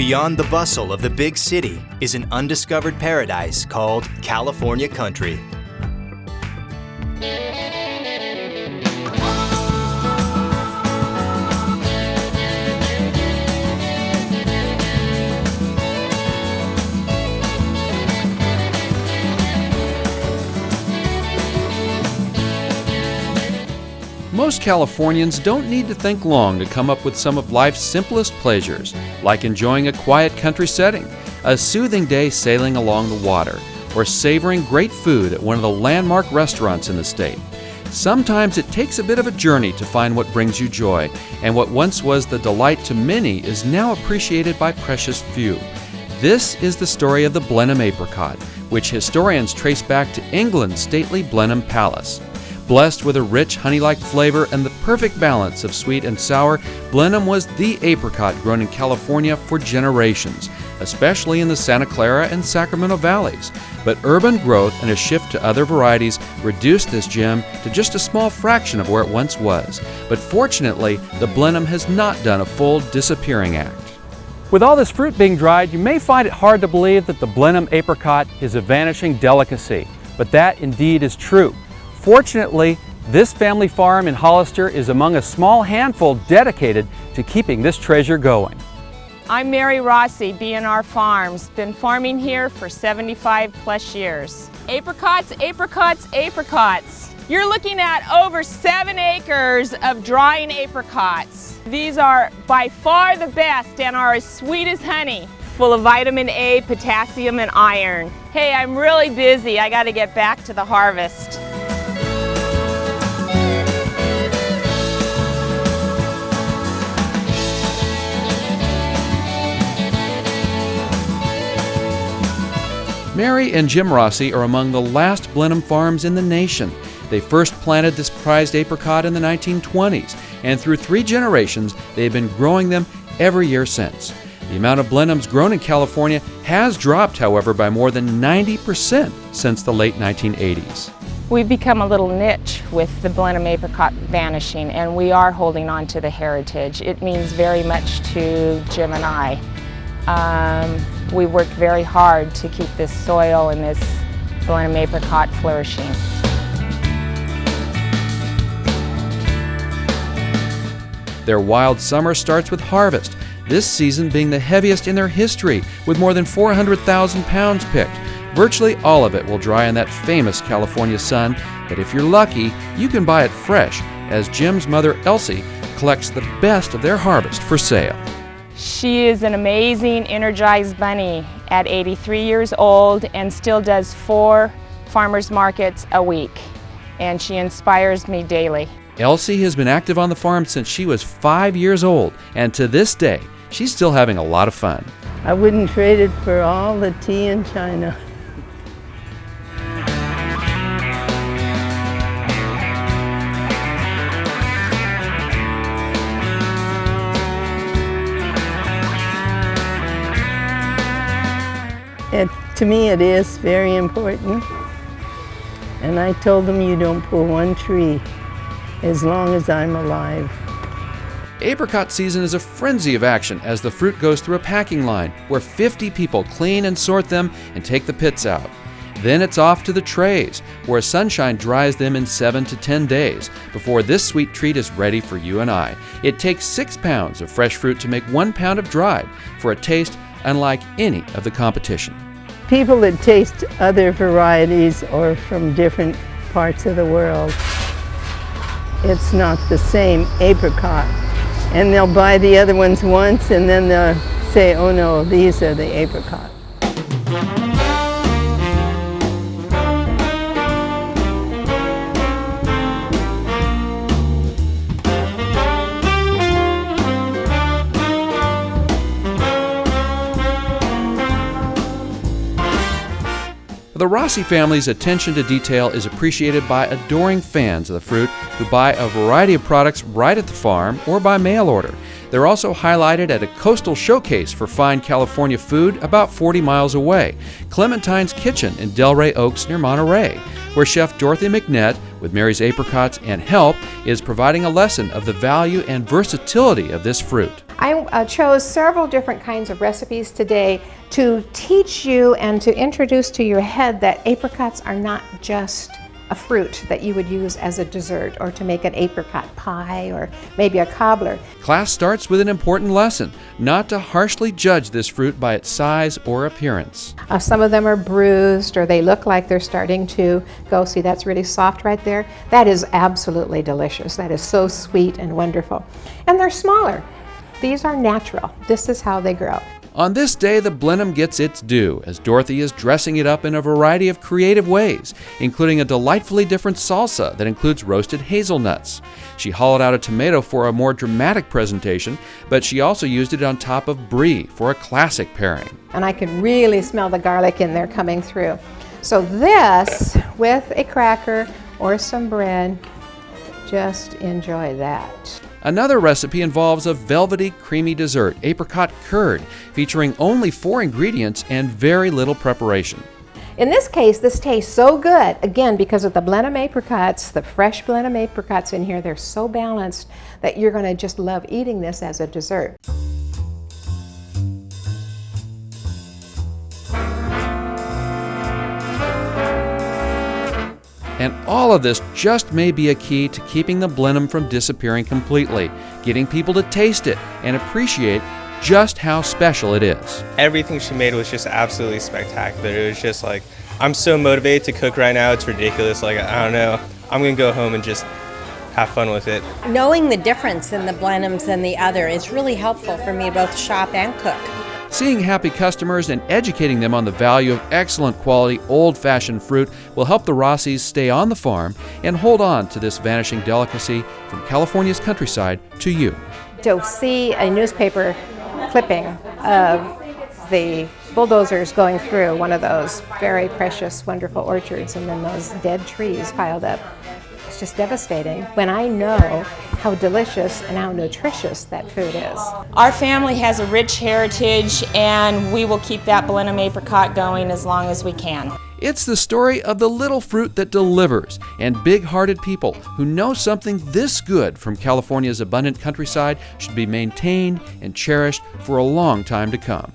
Beyond the bustle of the big city is an undiscovered paradise called California Country. Most Californians don't need to think long to come up with some of life's simplest pleasures, like enjoying a quiet country setting, a soothing day sailing along the water, or savoring great food at one of the landmark restaurants in the state. Sometimes it takes a bit of a journey to find what brings you joy, and what once was the delight to many is now appreciated by precious few. This is the story of the Blenheim apricot, which historians trace back to England's stately Blenheim Palace. Blessed with a rich honey-like flavor and the perfect balance of sweet and sour, Blenheim was the apricot grown in California for generations, especially in the Santa Clara and Sacramento valleys. But urban growth and a shift to other varieties reduced this gem to just a small fraction of where it once was. But fortunately, the Blenheim has not done a full disappearing act. With all this fruit being dried, you may find it hard to believe that the Blenheim apricot is a vanishing delicacy, but that indeed is true. Fortunately, this family farm in Hollister is among a small handful dedicated to keeping this treasure going. I'm Mary Rossy, B&R Farms. Been farming here for 75 plus years. Apricots, apricots, apricots. You're looking at over 7 acres of drying apricots. These are by far the best and are as sweet as honey, full of vitamin A, potassium, and iron. Hey, I'm really busy. I got to get back to the harvest. Mary and Jim Rossy are among the last Blenheim farms in the nation. They first planted this prized apricot in the 1920s, and through 3 generations, they've been growing them every year since. The amount of Blenheims grown in California has dropped, however, by more than 90% since the late 1980s. We've become a little niche with the Blenheim apricot vanishing, and we are holding on to the heritage. It means very much to Jim and I. We worked very hard to keep this soil and this Blenheim apricot flourishing. Their wild summer starts with harvest, this season being the heaviest in their history, with more than 400,000 pounds picked. Virtually all of it will dry in that famous California sun, but if you're lucky, you can buy it fresh, as Jim's mother, Elsie, collects the best of their harvest for sale. She is an amazing, energized bunny at 83 years old and still does 4 farmers markets a week, and she inspires me daily. Elsie has been active on the farm since she was 5 years old, and to this day, she's still having a lot of fun. I wouldn't trade it for all the tea in China. To me it is very important, and I told them you don't pull one tree as long as I'm alive. Apricot season is a frenzy of action as the fruit goes through a packing line where 50 people clean and sort them and take the pits out. Then it's off to the trays, where sunshine dries them in 7 to 10 days before this sweet treat is ready for you and I. It takes 6 pounds of fresh fruit to make 1 pound of dried for a taste unlike any of the competition. People that taste other varieties or from different parts of the world, it's not the same apricot. And they'll buy the other ones once and then they'll say, oh no, these are the apricot. The Rossy family's attention to detail is appreciated by adoring fans of the fruit who buy a variety of products right at the farm or by mail order. They're also highlighted at a coastal showcase for fine California food about 40 miles away, Clementine's Kitchen in Delray Oaks near Monterey, where Chef Dorothy McNett, with Mary's Apricots and help, is providing a lesson of the value and versatility of this fruit. I chose several different kinds of recipes today to teach you and to introduce to your head that apricots are not just a fruit that you would use as a dessert or to make an apricot pie or maybe a cobbler. Class starts with an important lesson, not to harshly judge this fruit by its size or appearance. Some of them are bruised or they look like they're starting to go. See, that's really soft right there. That is absolutely delicious. That is so sweet and wonderful. And they're smaller. These are natural. This is how they grow. On this day, the Blenheim gets its due, as Dorothy is dressing it up in a variety of creative ways, including a delightfully different salsa that includes roasted hazelnuts. She hollowed out a tomato for a more dramatic presentation, but she also used it on top of brie for a classic pairing. And I can really smell the garlic in there coming through. So this, with a cracker or some bread, just enjoy that. Another recipe involves a velvety, creamy dessert, apricot curd, featuring only 4 ingredients and very little preparation. In this case, this tastes so good, again, because of the Blenheim apricots, the fresh Blenheim apricots in here. They're so balanced that you're going to just love eating this as a dessert. And all of this just may be a key to keeping the Blenheim from disappearing completely, getting people to taste it and appreciate just how special it is. Everything she made was just absolutely spectacular. It was just like, I'm so motivated to cook right now, it's ridiculous. Like, I don't know, I'm gonna go home and just have fun with it. Knowing the difference in the Blenheims and the other is really helpful for me to both shop and cook. Seeing happy customers and educating them on the value of excellent quality, old-fashioned fruit will help the Rossys stay on the farm and hold on to this vanishing delicacy from California's countryside to you. To see a newspaper clipping of the bulldozers going through one of those very precious, wonderful orchards and then those dead trees piled up, it's just devastating when I know how delicious and how nutritious that food is. Our family has a rich heritage, and we will keep that Blenheim apricot going as long as we can. It's the story of the little fruit that delivers and big-hearted people who know something this good from California's abundant countryside should be maintained and cherished for a long time to come.